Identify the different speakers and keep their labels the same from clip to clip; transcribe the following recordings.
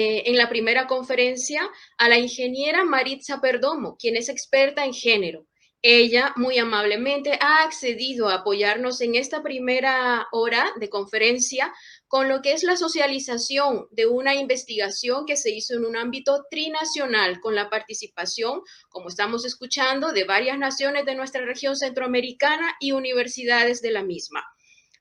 Speaker 1: en la primera conferencia a la ingeniera Maritza Perdomo, quien es experta en género. Ella muy amablemente ha accedido a apoyarnos en esta primera hora de conferencia con lo que es la socialización de una investigación que se hizo en un ámbito trinacional con la participación, como estamos escuchando, de varias naciones de nuestra región centroamericana y universidades de la misma.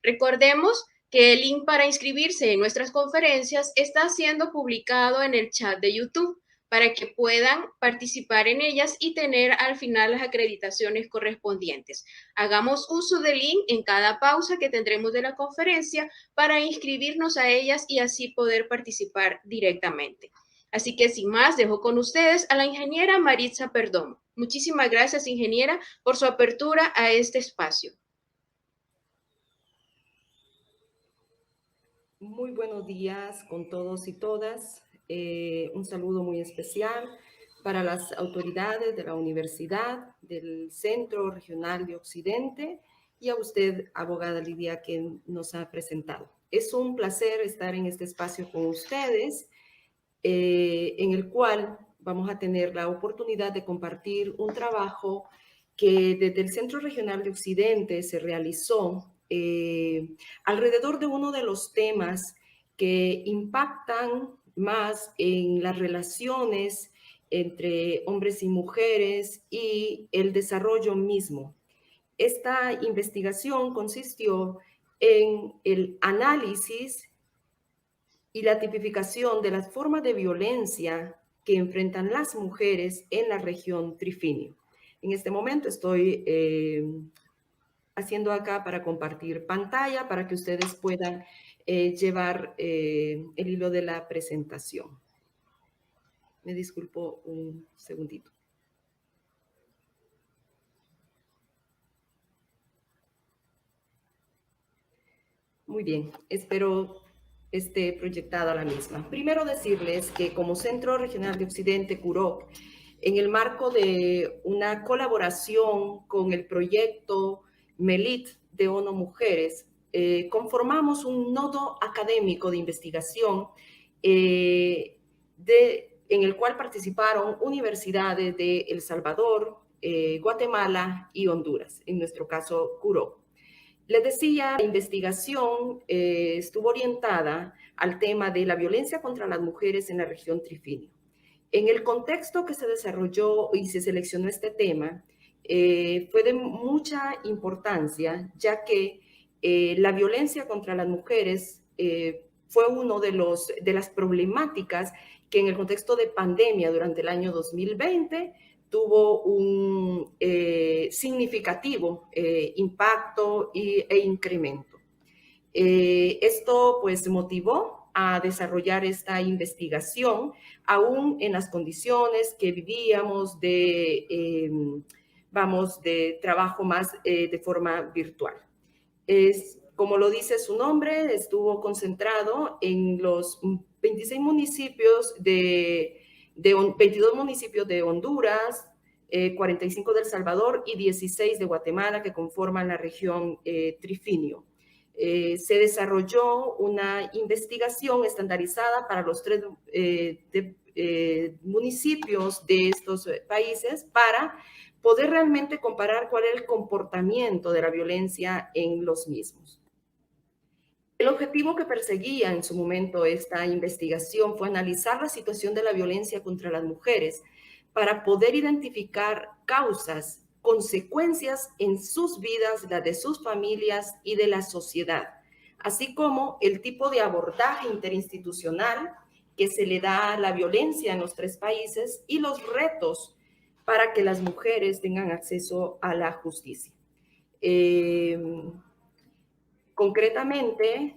Speaker 1: Recordemos que el link para inscribirse en nuestras conferencias está siendo publicado en el chat de YouTube para que puedan participar en ellas y tener al final las acreditaciones correspondientes. Hagamos uso del link en cada pausa que tendremos de la conferencia para inscribirnos a ellas y así poder participar directamente. Así que sin más, dejo con ustedes a la ingeniera Maritza Perdomo. Muchísimas gracias, ingeniera, por su apertura a este espacio.
Speaker 2: Muy buenos días con todos y todas. Un saludo muy especial para las autoridades de la Universidad, del Centro Regional de Occidente y a usted, abogada Lidia, que nos ha presentado. Es un placer estar en este espacio con ustedes, en el cual vamos a tener la oportunidad de compartir un trabajo que desde el Centro Regional de Occidente se realizó alrededor de uno de los temas que impactan más en las relaciones entre hombres y mujeres y el desarrollo mismo. Esta investigación consistió en el análisis y la tipificación de las formas de violencia que enfrentan las mujeres en la región Trifinio. En este momento estoy haciendo acá para compartir pantalla para que ustedes puedan llevar el hilo de la presentación. Me disculpo un segundito. Muy bien, espero esté proyectada la misma. Primero decirles que como Centro Regional de Occidente, CUROC, en el marco de una colaboración con el proyecto MELIT de ONU Mujeres, conformamos un nodo académico de investigación en el cual participaron universidades de El Salvador, Guatemala y Honduras, en nuestro caso CUROC. Les decía, la investigación estuvo orientada al tema de la violencia contra las mujeres en la región Trifinio. En el contexto que se desarrolló y se seleccionó este tema, fue de mucha importancia, ya que la violencia contra las mujeres fue uno de las problemáticas que en el contexto de pandemia durante el año 2020 tuvo un significativo impacto e incremento. Esto pues motivó a desarrollar esta investigación, aún en las condiciones que vivíamos de trabajo más de forma virtual. Como lo dice su nombre, estuvo concentrado en los 26 municipios 22 municipios de Honduras, 45 de El Salvador y 16 de Guatemala, que conforman la región Trifinio. Se desarrolló una investigación estandarizada para los tres municipios de estos países para poder realmente comparar cuál es el comportamiento de la violencia en los mismos. El objetivo que perseguía en su momento esta investigación fue analizar la situación de la violencia contra las mujeres para poder identificar causas, consecuencias en sus vidas, las de sus familias y de la sociedad, así como el tipo de abordaje interinstitucional que se le da a la violencia en los tres países y los retos para que las mujeres tengan acceso a la justicia. Concretamente,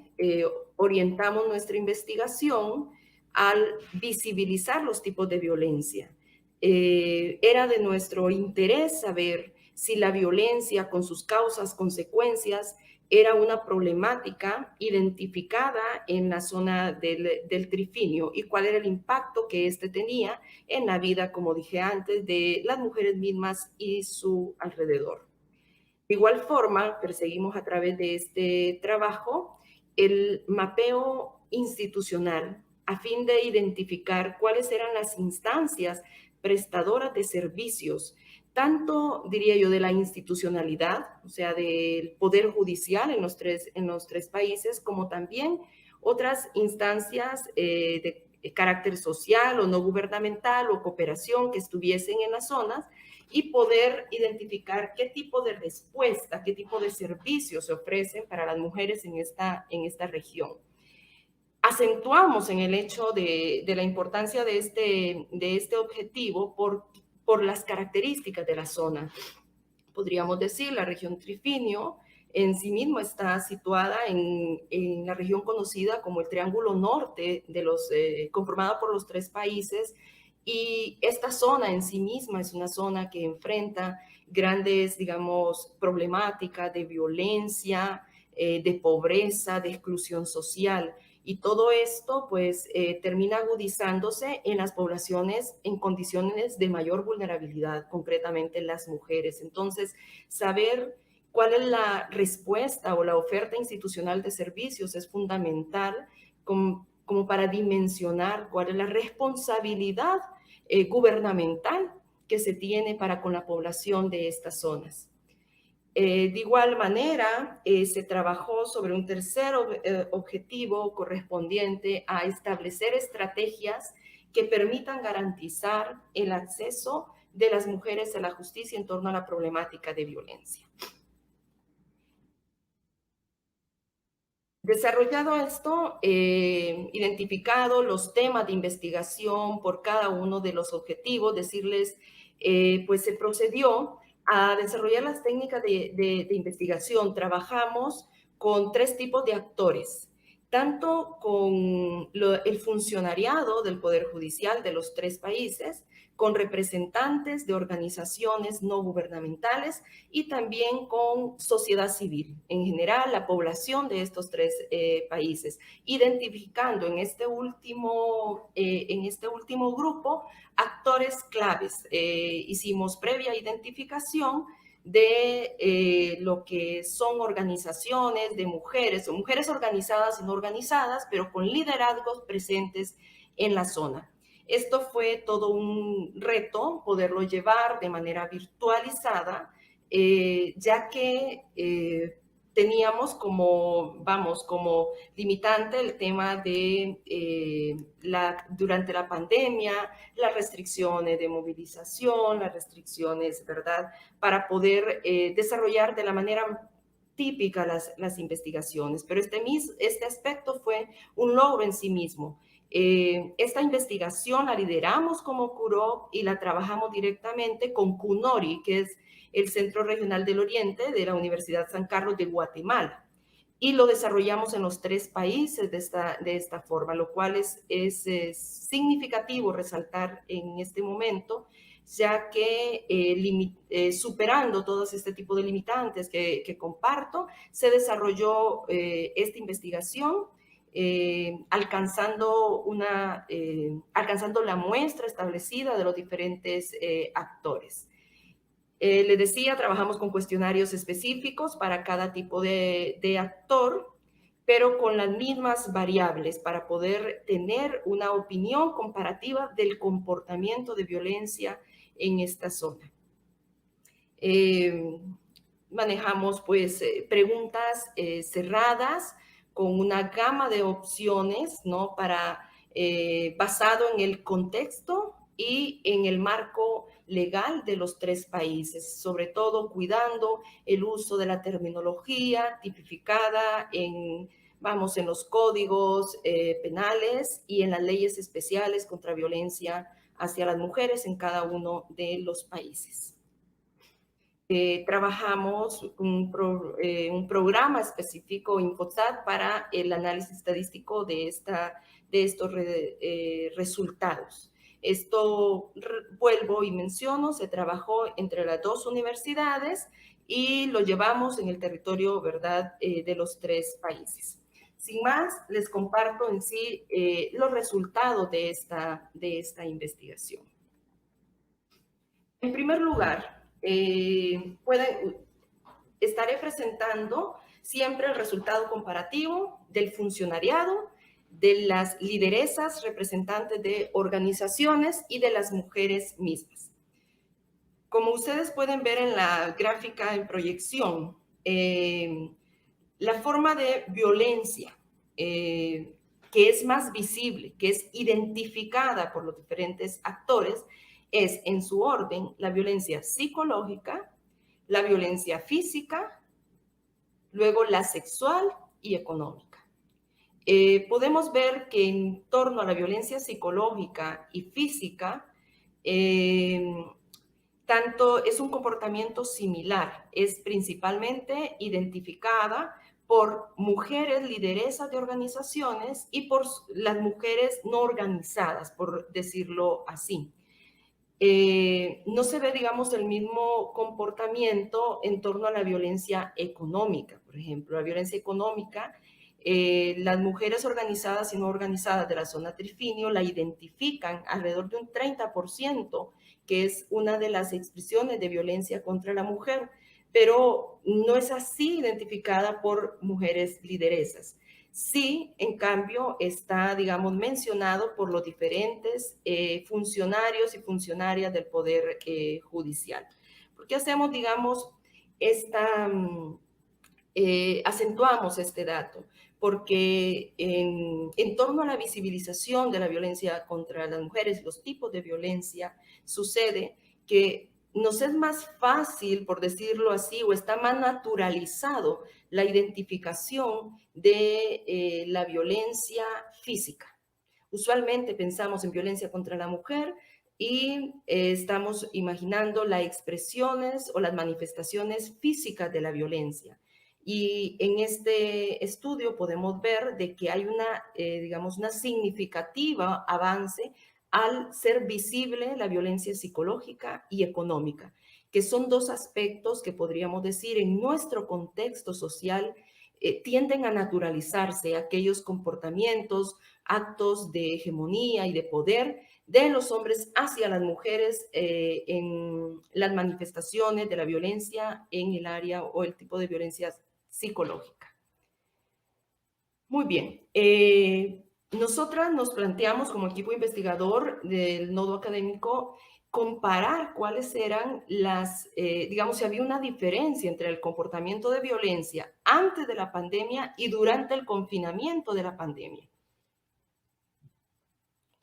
Speaker 2: orientamos nuestra investigación al visibilizar los tipos de violencia. Era de nuestro interés saber si la violencia con sus causas, consecuencias, era una problemática identificada en la zona del Trifinio y cuál era el impacto que éste tenía en la vida, como dije antes, de las mujeres mismas y su alrededor. De igual forma, perseguimos a través de este trabajo el mapeo institucional a fin de identificar cuáles eran las instancias prestadoras de servicios, tanto, diría yo, de la institucionalidad, o sea, del poder judicial en los tres países, como también otras instancias de carácter social o no gubernamental o cooperación que estuviesen en las zonas, y poder identificar qué tipo de respuesta, qué tipo de servicios se ofrecen para las mujeres en esta región. Acentuamos en el hecho de la importancia de este objetivo por las características de la zona. Podríamos decir, la región Trifinio en sí mismo está situada en la región conocida como el Triángulo Norte, conformada por los tres países, y esta zona en sí misma es una zona que enfrenta grandes, digamos, problemáticas de violencia, de pobreza, de exclusión social. Y todo esto, pues, termina agudizándose en las poblaciones en condiciones de mayor vulnerabilidad, concretamente las mujeres. Entonces, saber cuál es la respuesta o la oferta institucional de servicios es fundamental como para dimensionar cuál es la responsabilidad gubernamental que se tiene para con la población de estas zonas. De igual manera, se trabajó sobre un tercer objetivo correspondiente a establecer estrategias que permitan garantizar el acceso de las mujeres a la justicia en torno a la problemática de violencia. Desarrollado esto, identificado los temas de investigación por cada uno de los objetivos, decirles, pues se procedió a desarrollar las técnicas de investigación. Trabajamos con tres tipos de actores, tanto con el funcionariado del Poder Judicial de los tres países, con representantes de organizaciones no gubernamentales y también con sociedad civil, en general la población de estos tres países, identificando en este último grupo actores claves. Hicimos previa identificación de lo que son organizaciones de mujeres, o mujeres organizadas y no organizadas, pero con liderazgos presentes en la zona. Esto fue todo un reto poderlo llevar de manera virtualizada, ya que teníamos como limitante el tema de durante la pandemia, las restricciones de movilización, las restricciones, ¿verdad?, para poder desarrollar de la manera típica las investigaciones. Pero este aspecto fue un logro en sí mismo. Esta investigación la lideramos como CUROC y la trabajamos directamente con CUNORI, que es el Centro Regional del Oriente de la Universidad San Carlos de Guatemala. Y lo desarrollamos en los tres países de esta forma, lo cual es significativo resaltar en este momento, ya que superando todos este tipo de limitantes que comparto, se desarrolló esta investigación, alcanzando la muestra establecida de los diferentes actores. Les decía, trabajamos con cuestionarios específicos para cada tipo de actor, pero con las mismas variables para poder tener una opinión comparativa del comportamiento de violencia en esta zona. Manejamos pues preguntas cerradas con una gama de opciones, ¿no?, basado en el contexto y en el marco legal de los tres países, sobre todo cuidando el uso de la terminología tipificada en los códigos penales y en las leyes especiales contra violencia hacia las mujeres en cada uno de los países. Trabajamos un programa específico InfoSat para el análisis estadístico de estos resultados. Esto, vuelvo y menciono, se trabajó entre las dos universidades y lo llevamos en el territorio, ¿verdad?, de los tres países. Sin más, les comparto en sí los resultados de esta investigación. En primer lugar, estaré presentando siempre el resultado comparativo del funcionariado, de las lideresas representantes de organizaciones y de las mujeres mismas. Como ustedes pueden ver en la gráfica en proyección, la forma de violencia que es más visible, que es identificada por los diferentes actores, es en su orden la violencia psicológica, la violencia física, luego la sexual y económica. Podemos ver que en torno a la violencia psicológica y física, tanto es un comportamiento similar, es principalmente identificada por mujeres lideresas de organizaciones y por las mujeres no organizadas, por decirlo así. No se ve, digamos, el mismo comportamiento en torno a la violencia económica. Por ejemplo, la violencia económica, las mujeres organizadas y no organizadas de la zona Trifinio la identifican alrededor de un 30%, que es una de las expresiones de violencia contra la mujer, pero no es así identificada por mujeres lideresas. Sí, en cambio, está, digamos, mencionado por los diferentes funcionarios y funcionarias del Poder Judicial. ¿Por qué hacemos, digamos, acentuamos este dato? Porque en torno a la visibilización de la violencia contra las mujeres y los tipos de violencia, sucede que nos es más fácil, por decirlo así, o está más naturalizado la identificación de la violencia física. Usualmente pensamos en violencia contra la mujer y estamos imaginando las expresiones o las manifestaciones físicas de la violencia. Y en este estudio podemos ver de que hay digamos, una significativa avance al ser visible la violencia psicológica y económica, que son dos aspectos que podríamos decir en nuestro contexto social tienden a naturalizarse aquellos comportamientos, actos de hegemonía y de poder de los hombres hacia las mujeres en las manifestaciones de la violencia en el área o el tipo de violencia psicológica. Muy bien. Nosotras nos planteamos como equipo investigador del nodo académico comparar cuáles eran digamos, si había una diferencia entre el comportamiento de violencia antes de la pandemia y durante el confinamiento de la pandemia.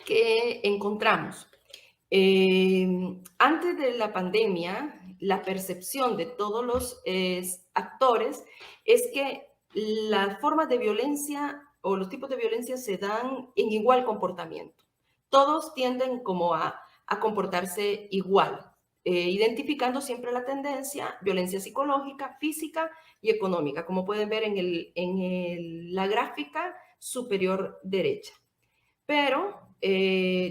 Speaker 2: ¿Qué encontramos? Antes de la pandemia, la percepción de todos los actores es que las formas de violencia o los tipos de violencia se dan en igual comportamiento. Todos tienden como a comportarse igual, identificando siempre la tendencia, violencia psicológica, física y económica, como pueden ver en la gráfica superior derecha. Pero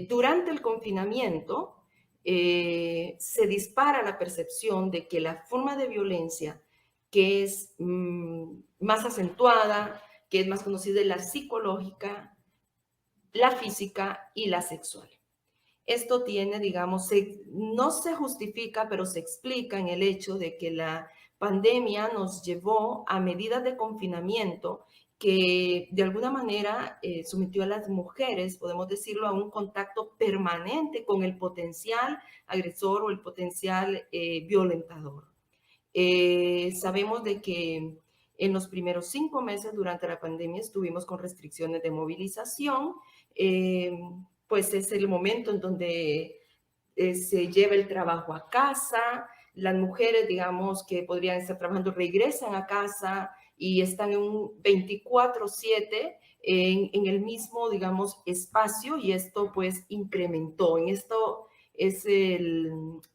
Speaker 2: durante el confinamiento se dispara la percepción de que la forma de violencia que es más acentuada, que es más conocida, es la psicológica, la física y la sexual. Esto tiene, digamos, no se justifica, pero se explica en el hecho de que la pandemia nos llevó a medidas de confinamiento que de alguna manera sometió a las mujeres, podemos decirlo, a un contacto permanente con el potencial agresor o el potencial violentador. Sabemos de que en los primeros 5 meses durante la pandemia estuvimos con restricciones de movilización, pues es el momento en donde se lleva el trabajo a casa, las mujeres, digamos, que podrían estar trabajando, regresan a casa y están en un 24/7 en el mismo, digamos, espacio, y esto pues incrementó. En esto es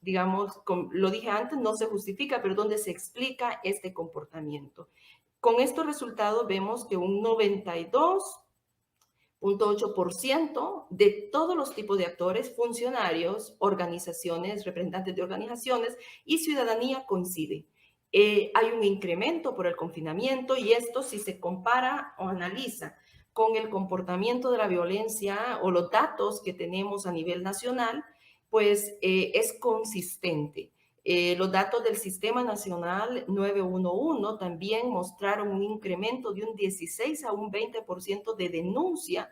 Speaker 2: digamos, lo dije antes, no se justifica, pero donde se explica este comportamiento. Con estos resultados vemos que un 92.8% de todos los tipos de actores, funcionarios, organizaciones, representantes de organizaciones y ciudadanía coincide. Hay un incremento por el confinamiento, y esto, si se compara o analiza con el comportamiento de la violencia o los datos que tenemos a nivel nacional, pues es consistente. Los datos del Sistema Nacional 911 también mostraron un incremento de un 16 a un 20% de denuncia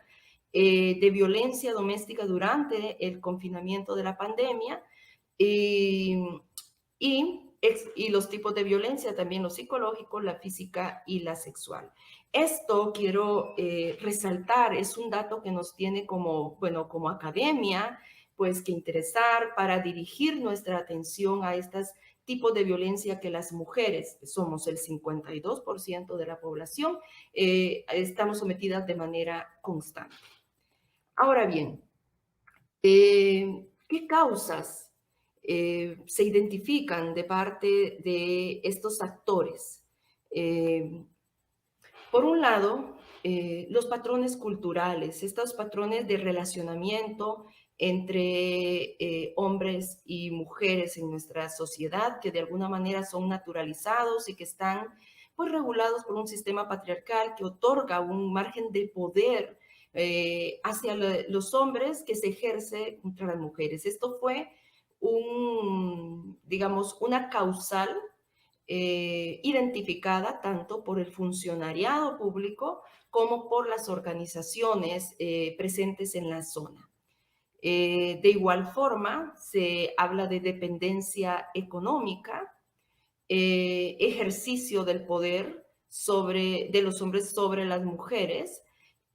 Speaker 2: de violencia doméstica durante el confinamiento de la pandemia y, y los tipos de violencia, también lo psicológico, la física y la sexual. Esto quiero resaltar, es un dato que nos tiene como, bueno, como academia, pues que interesar para dirigir nuestra atención a estos tipos de violencia que las mujeres, que somos el 52% de la población, estamos sometidas de manera constante. Ahora bien, ¿qué causas se identifican de parte de estos actores? Por un lado, los patrones culturales, estos patrones de relacionamiento entre hombres y mujeres en nuestra sociedad, que de alguna manera son naturalizados y que están pues regulados por un sistema patriarcal que otorga un margen de poder hacia los hombres que se ejerce contra las mujeres. Esto fue digamos, una causal identificada tanto por el funcionariado público como por las organizaciones presentes en la zona. De igual forma, se habla de dependencia económica, ejercicio del poder de los hombres sobre las mujeres,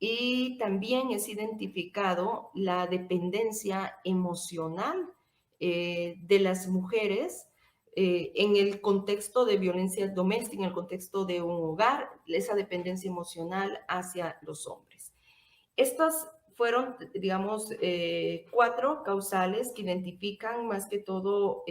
Speaker 2: y también es identificado la dependencia emocional de las mujeres en el contexto de violencia doméstica, en el contexto de un hogar, esa dependencia emocional hacia los hombres. Estas fueron, digamos, 4 causales que identifican más que todo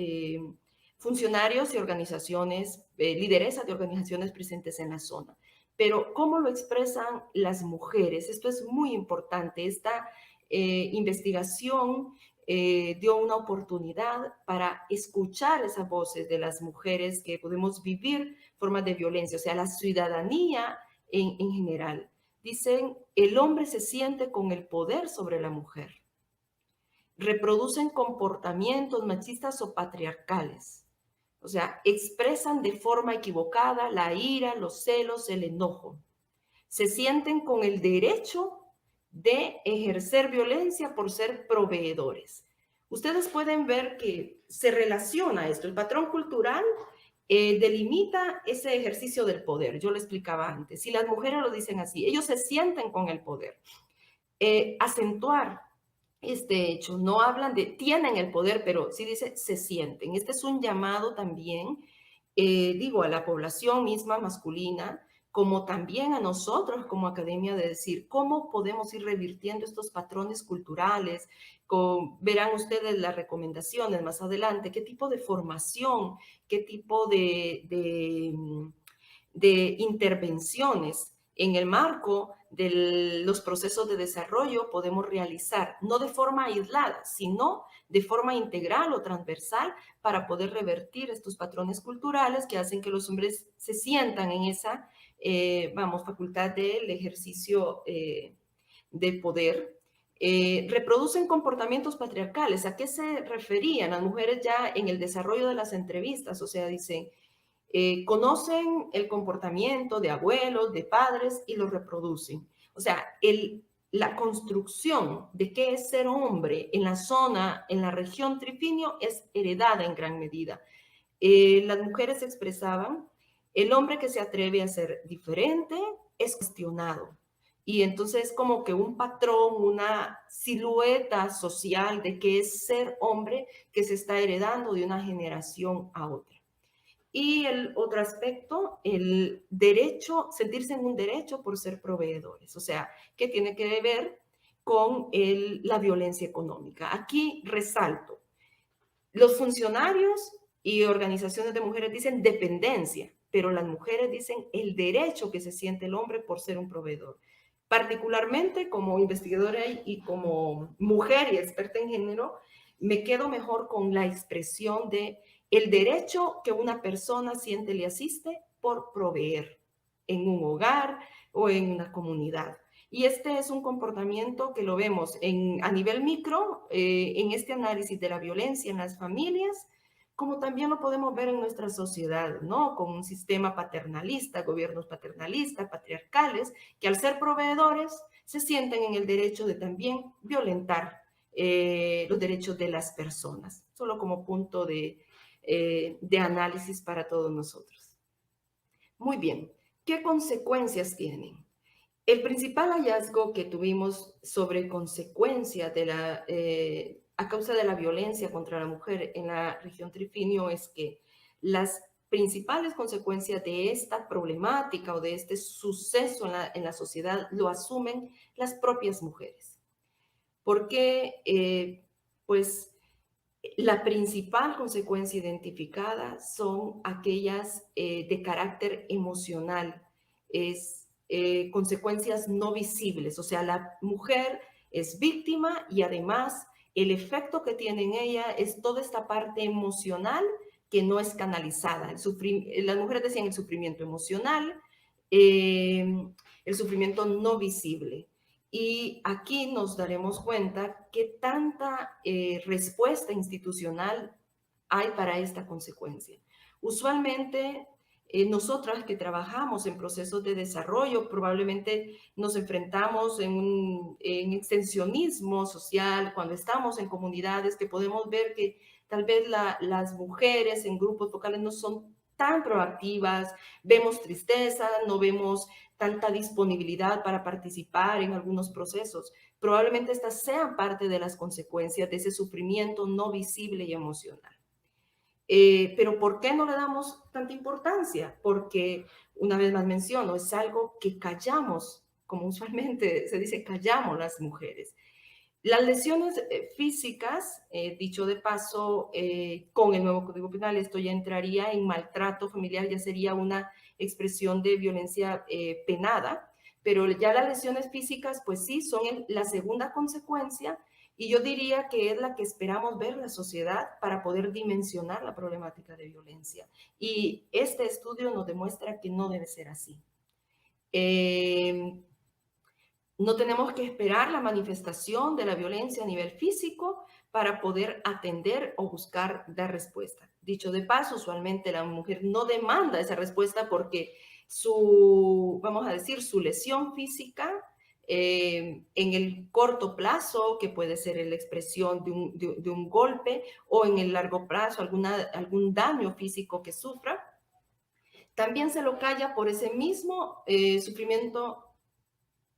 Speaker 2: funcionarios y organizaciones, lideresas de organizaciones presentes en la zona. Pero ¿cómo lo expresan las mujeres? Esto es muy importante. Esta investigación dio una oportunidad para escuchar esas voces de las mujeres que podemos vivir formas de violencia, o sea, la ciudadanía en general. Dicen, el hombre se siente con el poder sobre la mujer. Reproducen comportamientos machistas o patriarcales. O sea, expresan de forma equivocada la ira, los celos, el enojo. Se sienten con el derecho de ejercer violencia por ser proveedores. Ustedes pueden ver que se relaciona esto. El patrón cultural delimita ese ejercicio del poder. Yo lo explicaba antes. Si las mujeres lo dicen así, ellos se sienten con el poder. Acentuar este hecho, no hablan de tienen el poder, pero sí dice se sienten. Este es un llamado también, digo, a la población misma masculina, como también a nosotros como academia, de decir cómo podemos ir revirtiendo estos patrones culturales. Verán ustedes las recomendaciones más adelante, qué tipo de formación, qué tipo de intervenciones en el marco de los procesos de desarrollo podemos realizar, no de forma aislada, sino de forma integral o transversal, para poder revertir estos patrones culturales que hacen que los hombres se sientan en esa, facultad del ejercicio de poder. Reproducen comportamientos patriarcales. ¿A qué se referían las mujeres ya en el desarrollo de las entrevistas? O sea, dicen, conocen el comportamiento de abuelos, de padres y lo reproducen. O sea, la construcción de qué es ser hombre en la zona, en la región Trifinio, es heredada en gran medida. Las mujeres expresaban, el hombre que se atreve a ser diferente es cuestionado. Y entonces como que un patrón, una silueta social de qué es ser hombre que se está heredando de una generación a otra. Y el otro aspecto, el derecho, sentirse en un derecho por ser proveedores. O sea, que tiene que ver con la violencia económica. Aquí resalto, los funcionarios y organizaciones de mujeres dicen dependencia, pero las mujeres dicen el derecho que se siente el hombre por ser un proveedor. Particularmente como investigadora y como mujer y experta en género, me quedo mejor con la expresión de el derecho que una persona siente le asiste por proveer en un hogar o en una comunidad. Y este es un comportamiento que lo vemos a nivel micro, en este análisis de la violencia en las familias, como también lo podemos ver en nuestra sociedad, ¿no? Con un sistema paternalista, gobiernos paternalistas, patriarcales, que al ser proveedores se sienten en el derecho de también violentar los derechos de las personas, solo como punto de análisis para todos nosotros. Muy bien, ¿qué consecuencias tienen? El principal hallazgo que tuvimos sobre consecuencias a causa de la violencia contra la mujer en la región Trifinio es que las principales consecuencias de esta problemática o de este suceso en la sociedad lo asumen las propias mujeres. Porque, pues, la principal consecuencia identificada son aquellas de carácter emocional, consecuencias no visibles, o sea, la mujer es víctima y además el efecto que tiene en ella es toda esta parte emocional que no es canalizada. Las mujeres decían el sufrimiento emocional, el sufrimiento no visible. Y aquí nos daremos cuenta que tanta respuesta institucional hay para esta consecuencia. Usualmente, nosotras que trabajamos en procesos de desarrollo, probablemente nos enfrentamos en extensionismo social, cuando estamos en comunidades que podemos ver que tal vez las mujeres en grupos focales no son tan proactivas, vemos tristeza, no vemos tanta disponibilidad para participar en algunos procesos. Probablemente estas sean parte de las consecuencias de ese sufrimiento no visible y emocional. Pero ¿por qué no le damos tanta importancia? Porque, una vez más menciono, es algo que callamos, como usualmente se dice, callamos las mujeres. Las lesiones físicas, dicho de paso, con el nuevo Código Penal, esto ya entraría en maltrato familiar, ya sería una expresión de violencia penada, pero ya las lesiones físicas, pues sí, son la segunda consecuencia y yo diría que es la que esperamos ver en la sociedad para poder dimensionar la problemática de violencia. Y este estudio nos demuestra que no debe ser así. No tenemos que esperar la manifestación de la violencia a nivel físico para poder atender o buscar dar respuesta. Dicho de paso, usualmente la mujer no demanda esa respuesta porque vamos a decir, su lesión física en el corto plazo, que puede ser la expresión de un golpe, o en el largo plazo, algún daño físico que sufra, también se lo calla por ese mismo sufrimiento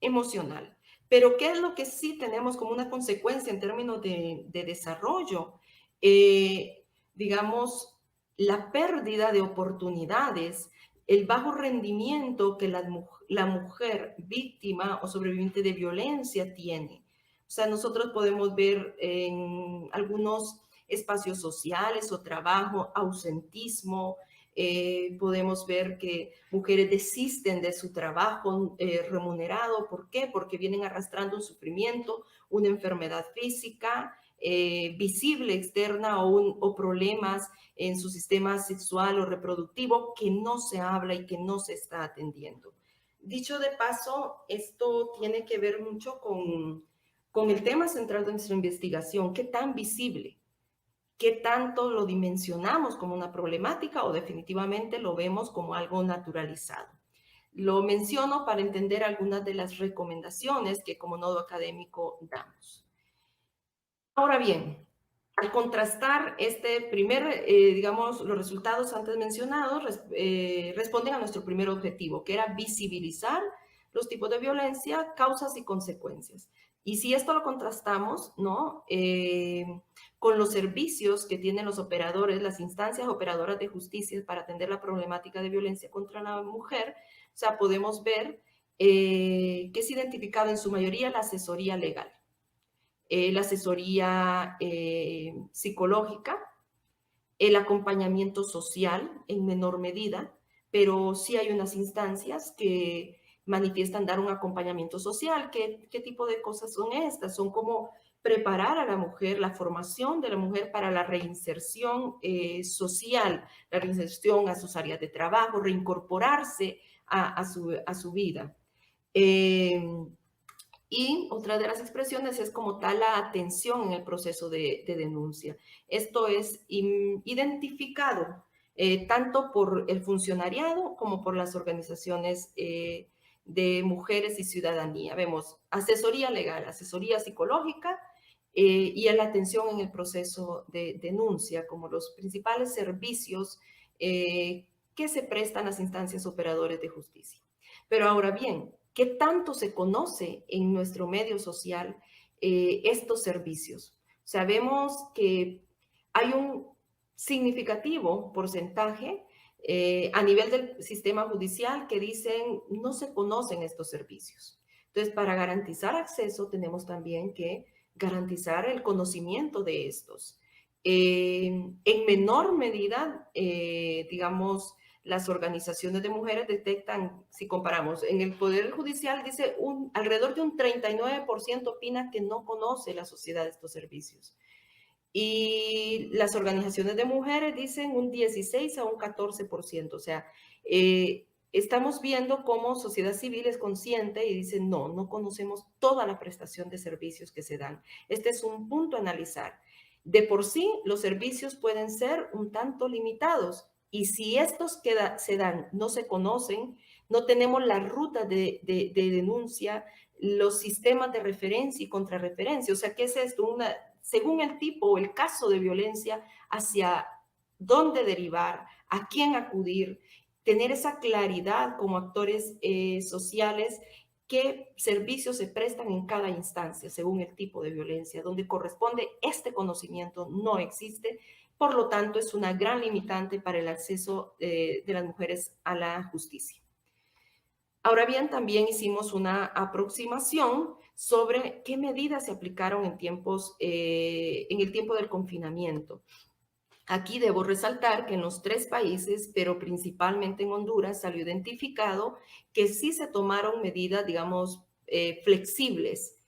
Speaker 2: emocional. Pero ¿qué es lo que sí tenemos como una consecuencia en términos de desarrollo? Digamos, la pérdida de oportunidades, el bajo rendimiento que la mujer víctima o sobreviviente de violencia tiene. O sea, nosotros podemos ver en algunos espacios sociales o trabajo, ausentismo, podemos ver que mujeres desisten de su trabajo remunerado. ¿Por qué? Porque vienen arrastrando un sufrimiento, una enfermedad física visible, externa o problemas en su sistema sexual o reproductivo que no se habla y que no se está atendiendo. Dicho de paso, esto tiene que ver mucho con el tema central de nuestra investigación, qué tan visible, qué tanto lo dimensionamos como una problemática o definitivamente lo vemos como algo naturalizado. Lo menciono para entender algunas de las recomendaciones que como nodo académico damos. Ahora bien, al contrastar digamos, los resultados antes mencionados responden a nuestro primer objetivo, que era visibilizar los tipos de violencia, causas y consecuencias. Y si esto lo contrastamos, ¿no? Con los servicios que tienen los operadores, las instancias operadoras de justicia para atender la problemática de violencia contra la mujer, o sea, podemos ver que es identificado en su mayoría la asesoría legal, la asesoría psicológica, el acompañamiento social en menor medida, pero sí hay unas instancias que manifiestan dar un acompañamiento social. ¿Qué tipo de cosas son estas? Son como preparar a la mujer, la formación de la mujer para la reinserción social, la reinserción a sus áreas de trabajo, reincorporarse a su vida. Y otra de las expresiones es como tal la atención en el proceso de denuncia. Esto es identificado tanto por el funcionariado como por las organizaciones de Mujeres y Ciudadanía. Vemos asesoría legal, asesoría psicológica y la atención en el proceso de denuncia como los principales servicios que se prestan las instancias operadoras de justicia. Pero ahora bien, ¿qué tanto se conoce en nuestro medio social estos servicios? Sabemos que hay un significativo porcentaje a nivel del sistema judicial que dicen no se conocen estos servicios. Entonces, para garantizar acceso tenemos también que garantizar el conocimiento de estos. En menor medida, digamos, las organizaciones de mujeres detectan, si comparamos, en el Poder Judicial dice alrededor de un 39% opina que no conoce la sociedad estos servicios. Y las organizaciones de mujeres dicen un 16 a un 14%. O sea, estamos viendo cómo sociedad civil es consciente y dice, no conocemos toda la prestación de servicios que se dan. Este es un punto a analizar. De por sí, los servicios pueden ser un tanto limitados y si estos que se dan no se conocen, no tenemos la ruta de denuncia, los sistemas de referencia y contrarreferencia. O sea, ¿qué es esto? Según el tipo o el caso de violencia, hacia dónde derivar, a quién acudir, tener esa claridad como actores sociales, qué servicios se prestan en cada instancia según el tipo de violencia, donde corresponde este conocimiento no existe, por lo tanto es una gran limitante para el acceso de las mujeres a la justicia. Ahora bien, también hicimos una aproximación sobre qué medidas se aplicaron en el tiempo del confinamiento. Aquí debo resaltar que en los 3 países, pero principalmente en Honduras, salió identificado que sí se tomaron medidas, digamos, flexibles,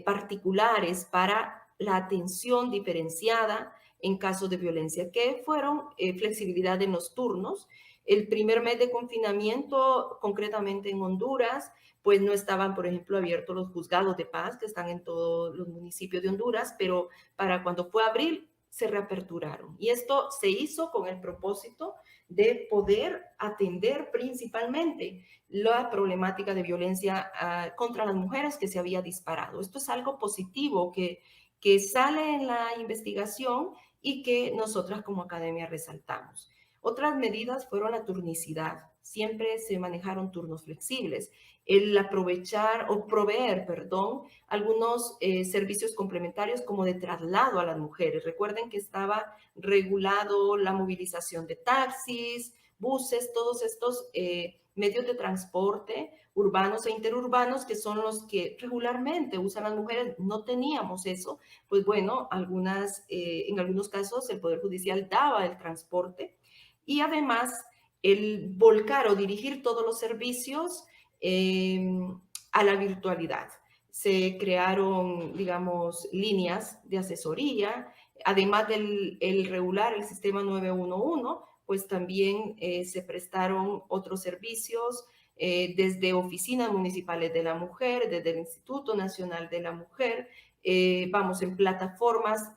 Speaker 2: particulares para la atención diferenciada en casos de violencia, que fueron flexibilidad en los turnos. El primer mes de confinamiento, concretamente en Honduras, pues no estaban, por ejemplo, abiertos los juzgados de paz, que están en todos los municipios de Honduras, pero para cuando fue abril, se reaperturaron. Y esto se hizo con el propósito de poder atender principalmente la problemática de violencia contra las mujeres que se había disparado. Esto es algo positivo que sale en la investigación y que nosotras como academia resaltamos. Otras medidas fueron la turnicidad. Siempre se manejaron turnos flexibles. El aprovechar o proveer, algunos servicios complementarios como de traslado a las mujeres. Recuerden que estaba regulado la movilización de taxis, buses, todos estos medios de transporte urbanos e interurbanos que son los que regularmente usan las mujeres. No teníamos eso. Pues bueno, en algunos casos el Poder Judicial daba el transporte y además el volcar o dirigir todos los servicios a la virtualidad. Se crearon, digamos, líneas de asesoría, además del regular el sistema 911, pues también se prestaron otros servicios desde oficinas municipales de la mujer, desde el Instituto Nacional de la Mujer, en plataformas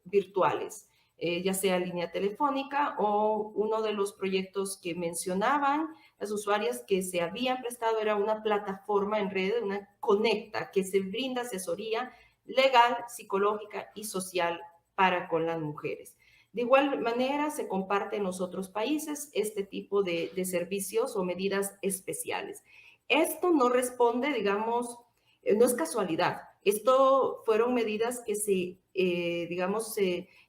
Speaker 2: virtuales. Ya sea línea telefónica o uno de los proyectos que mencionaban las usuarias que se habían prestado era una plataforma en red, una Conecta, que se brinda asesoría legal, psicológica y social para con las mujeres. De igual manera, se comparte en los otros países este tipo de servicios o medidas especiales. Esto no responde, digamos, no es casualidad. Esto fueron medidas que se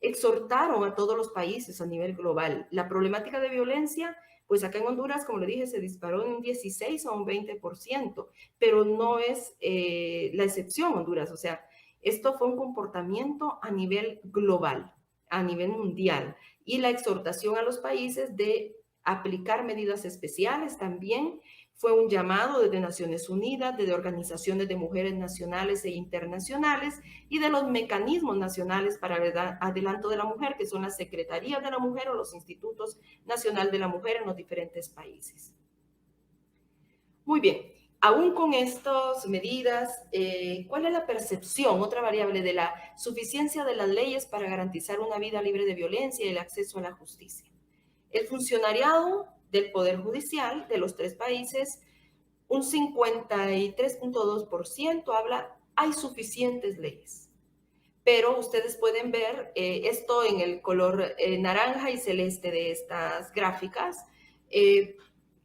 Speaker 2: exhortaron a todos los países a nivel global. La problemática de violencia, pues acá en Honduras, como le dije, se disparó en un 16 o un 20%, pero no es la excepción Honduras. O sea, esto fue un comportamiento a nivel global, a nivel mundial, y la exhortación a los países de aplicar medidas especiales también fue un llamado desde Naciones Unidas, desde organizaciones de mujeres nacionales e internacionales y de los mecanismos nacionales para el adelanto de la mujer, que son las secretarías de la mujer o los institutos nacionales de la mujer en los diferentes países. Muy bien, aún con estas medidas, ¿cuál es la percepción, otra variable, de la suficiencia de las leyes para garantizar una vida libre de violencia y el acceso a la justicia? El funcionariado del Poder Judicial de los 3 países un 53.2% habla, hay suficientes leyes. Pero ustedes pueden ver esto en el color naranja y celeste de estas gráficas.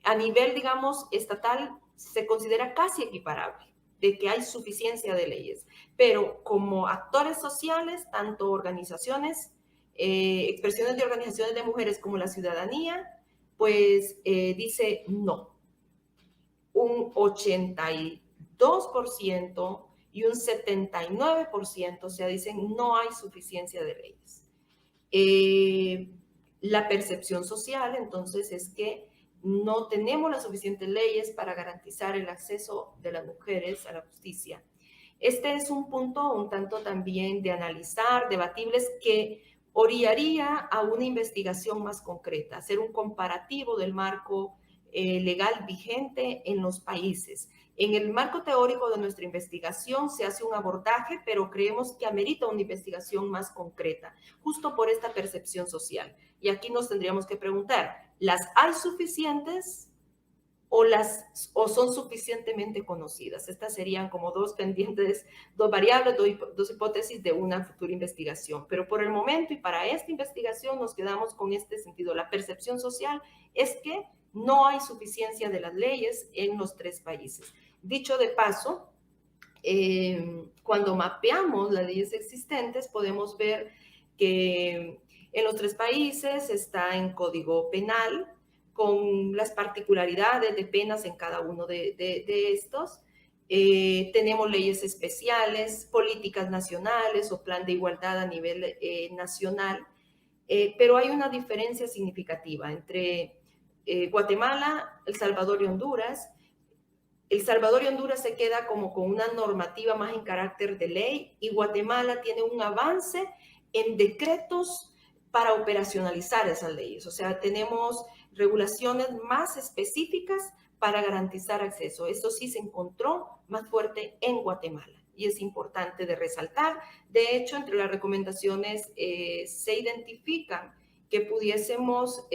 Speaker 2: A nivel, digamos, estatal, se considera casi equiparable, de que hay suficiencia de leyes. Pero como actores sociales, tanto organizaciones, expresiones de organizaciones de mujeres como la ciudadanía, pues dice no. Un 82% y un 79%, o sea, dicen no hay suficiencia de leyes. La percepción social, entonces, es que no tenemos las suficientes leyes para garantizar el acceso de las mujeres a la justicia. Este es un punto un tanto también de analizar, debatibles, que orillaría a una investigación más concreta, hacer un comparativo del marco legal vigente en los países. En el marco teórico de nuestra investigación se hace un abordaje, pero creemos que amerita una investigación más concreta, justo por esta percepción social. Y aquí nos tendríamos que preguntar, ¿las hay suficientes o son suficientemente conocidas? Estas serían como dos pendientes, dos variables, dos hipótesis de una futura investigación. Pero por el momento y para esta investigación nos quedamos con este sentido. La percepción social es que no hay suficiencia de las leyes en los tres países. Dicho de paso, cuando mapeamos las leyes existentes, podemos ver que en los tres países está en código penal, con las particularidades de penas en cada uno de estos. Tenemos leyes especiales, políticas nacionales o plan de igualdad a nivel nacional, pero hay una diferencia significativa entre Guatemala, El Salvador y Honduras. El Salvador y Honduras se queda como con una normativa más en carácter de ley, y Guatemala tiene un avance en decretos para operacionalizar esas leyes. O sea, tenemos regulaciones más específicas para garantizar acceso. Esto sí se encontró más fuerte en Guatemala y es importante de resaltar. De hecho, entre las recomendaciones se identifican que pudiésemos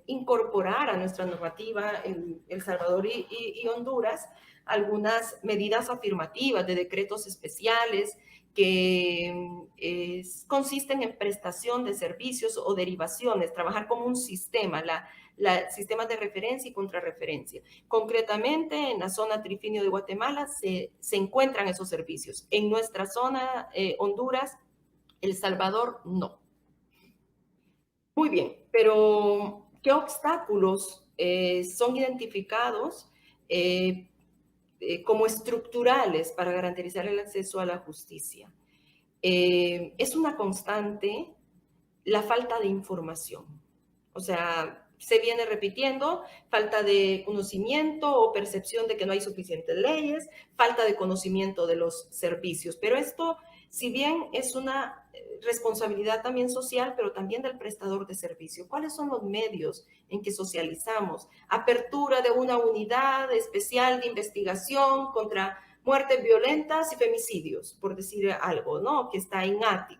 Speaker 2: incorporar a nuestra normativa en El Salvador y Honduras algunas medidas afirmativas de decretos especiales que consisten en prestación de servicios o derivaciones, trabajar como un sistema, sistemas de referencia y contrarreferencia. Concretamente, en la zona Trifinio de Guatemala se encuentran esos servicios. En nuestra zona, Honduras, El Salvador, no. Muy bien, pero ¿qué obstáculos son identificados como estructurales para garantizar el acceso a la justicia? Es una constante la falta de información. O sea, se viene repitiendo falta de conocimiento o percepción de que no hay suficientes leyes, falta de conocimiento de los servicios. Pero esto, si bien es una responsabilidad también social, pero también del prestador de servicio. ¿Cuáles son los medios en que socializamos? Apertura de una unidad especial de investigación contra muertes violentas y femicidios, por decir algo, ¿no? Que está en ATIC.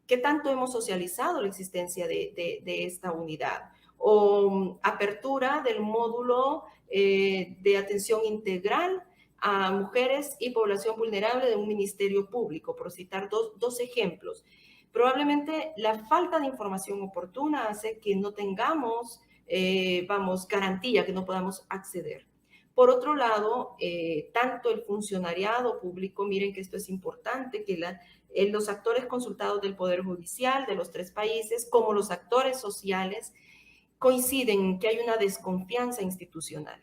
Speaker 2: ¿Qué tanto hemos socializado la existencia de esta unidad? O apertura del módulo de atención integral a mujeres y población vulnerable de un ministerio público, por citar dos ejemplos. Probablemente la falta de información oportuna hace que no tengamos, garantía, que no podamos acceder. Por otro lado, tanto el funcionariado público, miren que esto es importante, que los actores consultados del Poder Judicial de los tres países, como los actores sociales, coinciden en que hay una desconfianza institucional.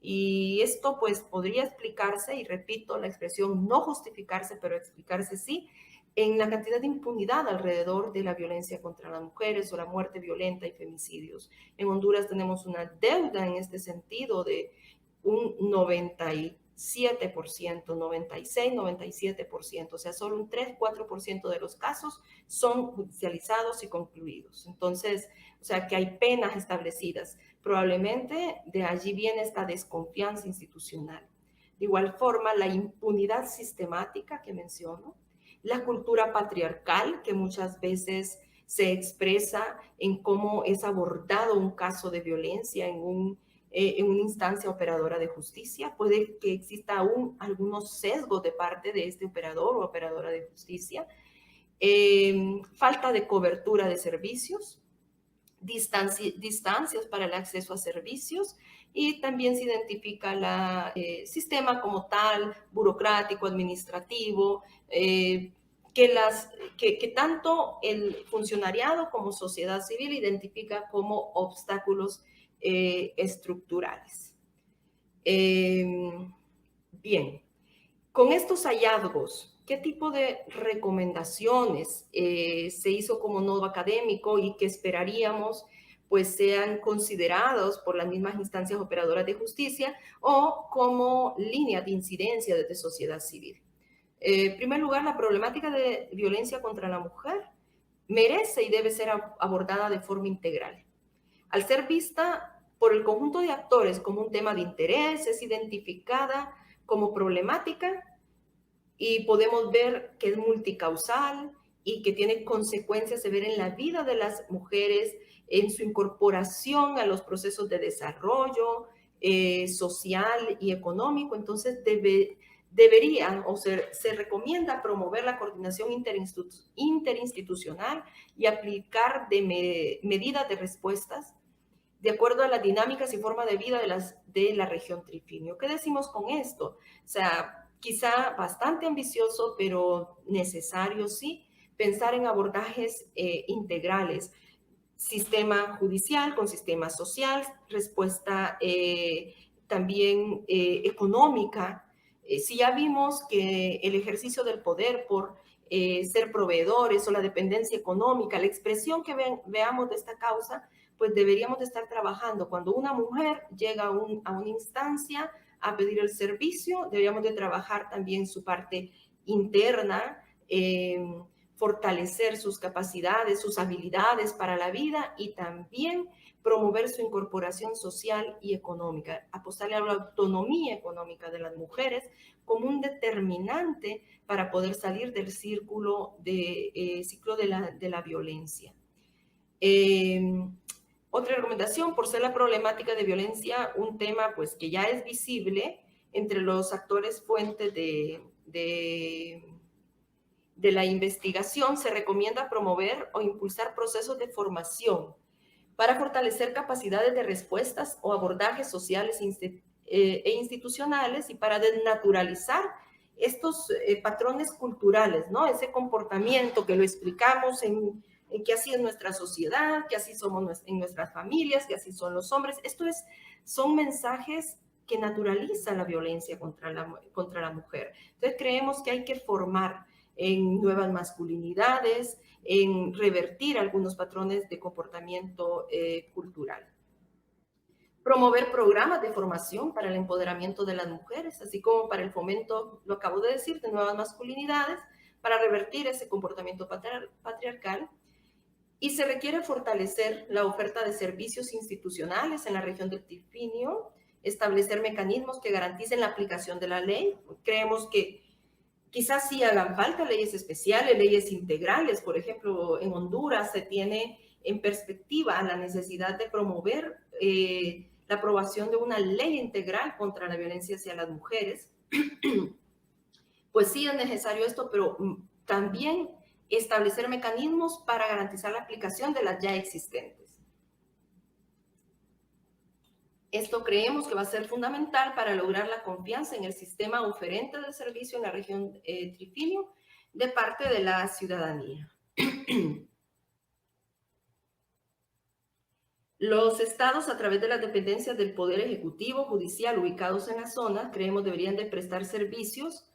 Speaker 2: Y esto pues podría explicarse, y repito la expresión, no justificarse, pero explicarse sí, en la cantidad de impunidad alrededor de la violencia contra las mujeres o la muerte violenta y femicidios. En Honduras tenemos una deuda en este sentido de un 97%, 96, 97%, o sea, solo un 3, 4% de los casos son judicializados y concluidos. Entonces, o sea, que hay penas establecidas. Probablemente de allí viene esta desconfianza institucional. De igual forma, la impunidad sistemática que menciono, la cultura patriarcal que muchas veces se expresa en cómo es abordado un caso de violencia en un en una instancia operadora de justicia. Puede que exista aún algunos sesgos de parte de este operador o operadora de justicia. Falta de cobertura de servicios, distancias para el acceso a servicios, y también se identifica el sistema como tal, burocrático, administrativo, que tanto el funcionariado como sociedad civil identifica como obstáculos estructurales. Bien, con estos hallazgos, ¿qué tipo de recomendaciones se hizo como nodo académico y que esperaríamos pues sean considerados por las mismas instancias operadoras de justicia o como línea de incidencia desde sociedad civil? En primer lugar, la problemática de violencia contra la mujer merece y debe ser abordada de forma integral. Al ser vista por el conjunto de actores como un tema de interés, es identificada como problemática y podemos ver que es multicausal y que tiene consecuencias severas en la vida de las mujeres, en su incorporación a los procesos de desarrollo social y económico. Entonces deberían o se recomienda promover la coordinación interinstitucional y aplicar medidas de respuestas de acuerdo a las dinámicas y forma de vida de la región Trifinio. ¿Qué decimos con esto? O sea, quizá bastante ambicioso, pero necesario, sí, pensar en abordajes integrales. Sistema judicial con sistema social, respuesta también económica. Si ya vimos que el ejercicio del poder por ser proveedores o la dependencia económica, la expresión que veamos de esta causa, pues deberíamos de estar trabajando. Cuando una mujer llega a una instancia a pedir el servicio, deberíamos de trabajar también su parte interna, fortalecer sus capacidades, sus habilidades para la vida y también promover su incorporación social y económica, apostarle a la autonomía económica de las mujeres como un determinante para poder salir del ciclo de la violencia. Otra recomendación, por ser la problemática de violencia un tema pues que ya es visible entre los actores fuentes de la investigación, se recomienda promover o impulsar procesos de formación para fortalecer capacidades de respuestas o abordajes sociales e institucionales y para desnaturalizar estos patrones culturales, ¿no? Ese comportamiento que lo explicamos en que así es nuestra sociedad, que así somos en nuestras familias, que así son los hombres. Son mensajes que naturalizan la violencia contra la mujer. Entonces creemos que hay que formar en nuevas masculinidades, en revertir algunos patrones de comportamiento cultural. Promover programas de formación para el empoderamiento de las mujeres, así como para el fomento, lo acabo de decir, de nuevas masculinidades, para revertir ese comportamiento patriarcal. Y se requiere fortalecer la oferta de servicios institucionales en la región del Trifinio, establecer mecanismos que garanticen la aplicación de la ley. Creemos que quizás sí hagan falta leyes especiales, leyes integrales. Por ejemplo, en Honduras se tiene en perspectiva la necesidad de promover la aprobación de una ley integral contra la violencia hacia las mujeres. Pues sí es necesario esto, pero también establecer mecanismos para garantizar la aplicación de las ya existentes. Esto creemos que va a ser fundamental para lograr la confianza en el sistema oferente del servicio en la región Trifinio de parte de la ciudadanía. Los estados, a través de las dependencias del Poder Ejecutivo, Judicial, ubicados en la zona, creemos deberían de prestar servicios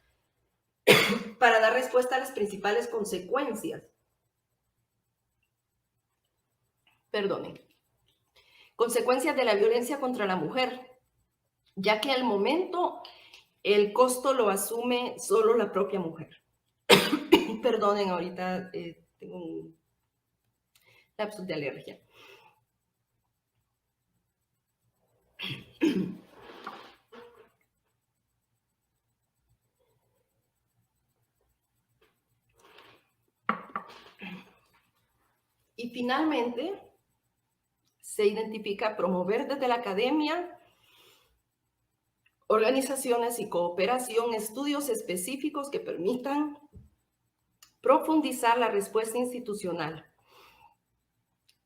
Speaker 2: para dar respuesta a las principales consecuencias. Consecuencias de la violencia contra la mujer, ya que al momento el costo lo asume solo la propia mujer. Perdonen, ahorita tengo un lapsus de alergia. Y finalmente, se identifica promover desde la academia organizaciones y cooperación, estudios específicos que permitan profundizar la respuesta institucional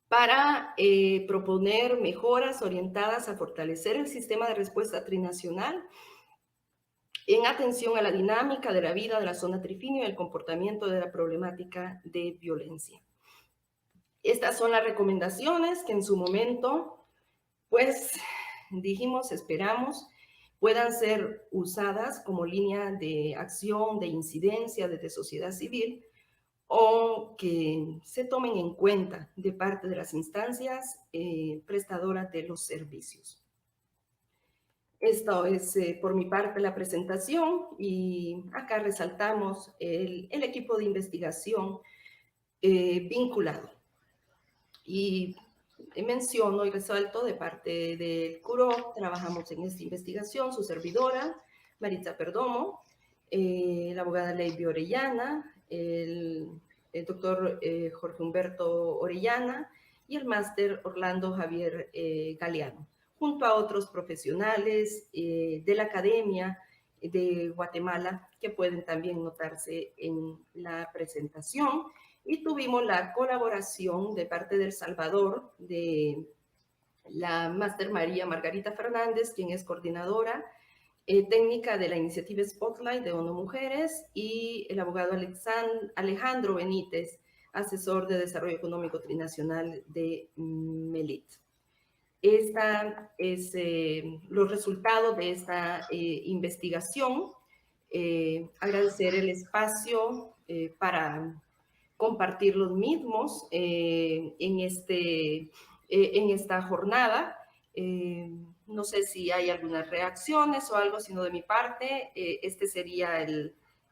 Speaker 2: para proponer mejoras orientadas a fortalecer el sistema de respuesta trinacional en atención a la dinámica de la vida de la zona trifinio y el comportamiento de la problemática de violencia. Estas son las recomendaciones que en su momento, pues, dijimos, esperamos, puedan ser usadas como línea de acción, de incidencia desde sociedad civil, o que se tomen en cuenta de parte de las instancias prestadoras de los servicios. Esto es por mi parte la presentación, y acá resaltamos el equipo de investigación vinculado. Y menciono y resalto de parte del CURO, trabajamos en esta investigación, su servidora, Maritza Perdomo, la abogada Leiby Orellana, el doctor Jorge Humberto Orellana y el máster Orlando Javier Galeano, junto a otros profesionales de la academia de Guatemala que pueden también notarse en la presentación. Y tuvimos la colaboración de parte de El Salvador, de la máster María Margarita Fernández, quien es coordinadora técnica de la iniciativa Spotlight de ONU Mujeres, y el abogado Alejandro Benítez, asesor de desarrollo económico trinacional de MELIT. Esta es los resultados de esta investigación. Agradecer el espacio para compartir los mismos en esta jornada. No sé si hay algunas reacciones o algo, sino de mi parte, este sería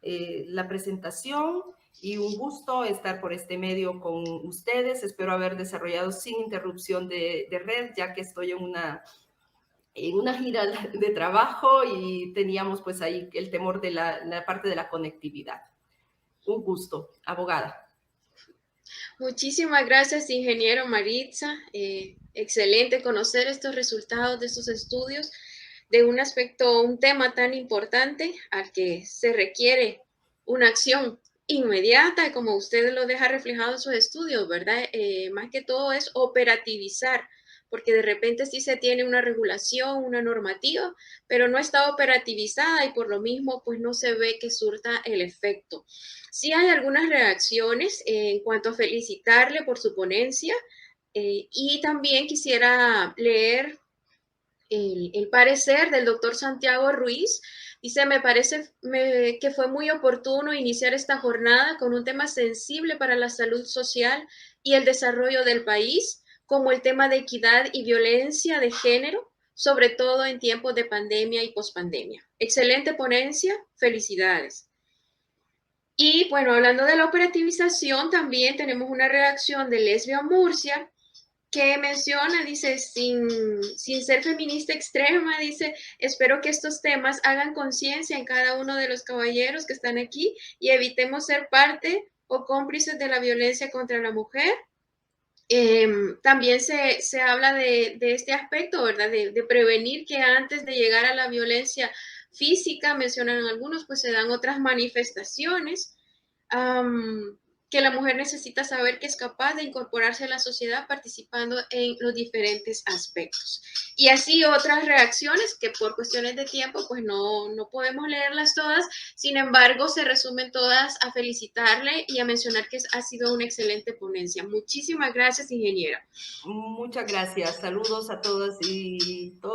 Speaker 2: la presentación, y un gusto estar por este medio con ustedes. Espero haber desarrollado sin interrupción de red, ya que estoy en una gira de trabajo y teníamos pues ahí el temor de la parte de la conectividad. Un gusto, abogada.
Speaker 1: Muchísimas gracias, ingeniero Maritza. Excelente conocer estos resultados de estos estudios de un aspecto, un tema tan importante al que se requiere una acción inmediata, como usted lo deja reflejado en sus estudios, ¿verdad? Más que todo es operativizar, porque de repente sí se tiene una regulación, una normativa, pero no está operativizada y por lo mismo pues no se ve que surta el efecto. Sí hay algunas reacciones en cuanto a felicitarle por su ponencia, y también quisiera leer el parecer del doctor Santiago Ruiz. Dice, me parece que fue muy oportuno iniciar esta jornada con un tema sensible para la salud social y el desarrollo del país, como el tema de equidad y violencia de género, sobre todo en tiempos de pandemia y pospandemia. Excelente ponencia, felicidades. Y bueno, hablando de la operativización, también tenemos una reacción de Lesbia Murcia, que menciona, dice, sin ser feminista extrema, dice, espero que estos temas hagan conciencia en cada uno de los caballeros que están aquí y evitemos ser parte o cómplices de la violencia contra la mujer. También se habla de este aspecto, ¿verdad? De prevenir que antes de llegar a la violencia física, mencionan algunos, pues se dan otras manifestaciones. Que la mujer necesita saber que es capaz de incorporarse a la sociedad participando en los diferentes aspectos. Y así otras reacciones que por cuestiones de tiempo pues no podemos leerlas todas, sin embargo se resumen todas a felicitarle y a mencionar que ha sido una excelente ponencia. Muchísimas gracias, ingeniera.
Speaker 2: Muchas gracias. Saludos a todas y todos.